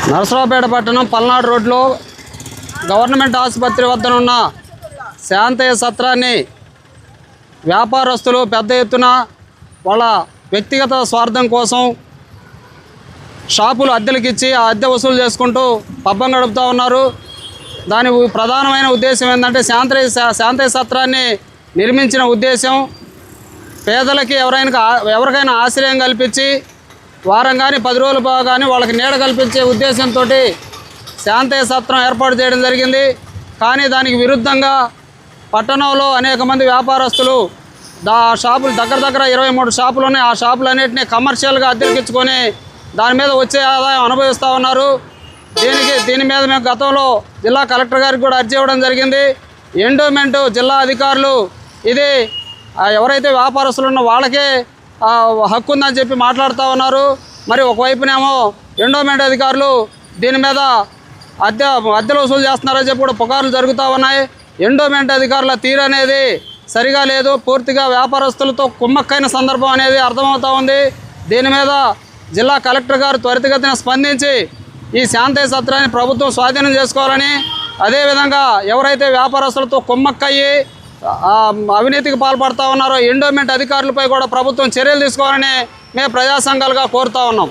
నరసరావుపేట పట్టణం పల్నాడు రోడ్లో గవర్నమెంట్ ఆసుపత్రి వద్దనున్న శాంతయ్య సత్రాన్ని వ్యాపారస్తులు పెద్ద ఎత్తున వాళ్ళ వ్యక్తిగత స్వార్థం కోసం షాపులు అద్దెలకిచ్చి ఆ అద్దె వసూలు చేసుకుంటూ పబ్బం గడుపుతూ ఉన్నారు. దాని ప్రధానమైన ఉద్దేశం ఏంటంటే శాంతయ్య సత్రాన్ని నిర్మించిన ఉద్దేశం పేదలకి ఎవరికైనా ఆశ్రయం కల్పించి వారం కానీ 10 రోజులు కానీ వాళ్ళకి నీడ కల్పించే ఉద్దేశంతో శాంతయ్య సత్రం ఏర్పాటు చేయడం జరిగింది. కానీ దానికి విరుద్ధంగా పట్టణంలో అనేక మంది వ్యాపారస్తులు షాపులు దగ్గర 23 షాపులు ఉన్నాయి. ఆ షాపులన్నింటినీ కమర్షియల్గా అద్దెకిచ్చుకొని దాని మీద వచ్చే ఆదాయం అనుభవిస్తూ ఉన్నారు. దీని మీద మేము గతంలో జిల్లా కలెక్టర్ గారికి కూడా అర్జీ ఇవ్వడం జరిగింది. ఎండోమెంట్ జిల్లా అధికారులు ఇది ఎవరైతే వ్యాపారస్తులు ఉన్నో వాళ్ళకే హక్కు ఉందని చెప్పి మాట్లాడుతూ ఉన్నారు. మరి ఒకవైపునేమో ఎండోమెంట్ అధికారులు దీని మీద అద్దెలు వసూలు చేస్తున్నారని చెప్పి కూడా పుకార్లు జరుగుతూ ఉన్నాయి. ఎండోమెంట్ అధికారుల తీరు అనేది సరిగా లేదు. పూర్తిగా వ్యాపారస్తులతో కుమ్మక్కైన సందర్భం అనేది అర్థమవుతూ ఉంది. దీని మీద జిల్లా కలెక్టర్ గారు త్వరితగతిన స్పందించి ఈ శాంతయ్య సత్రాన్ని ప్రభుత్వం స్వాధీనం చేసుకోవాలని, అదేవిధంగా ఎవరైతే వ్యాపారస్తులతో కుమ్మక్కయ్యి అవినీతికి పాల్పడుతూ ఉన్నారో ఎండోమెంట్ అధికారులపై కూడా ప్రభుత్వం చర్యలు తీసుకోవాలని మేము ప్రజా సంఘాలుగా కోరుతూ ఉన్నాం.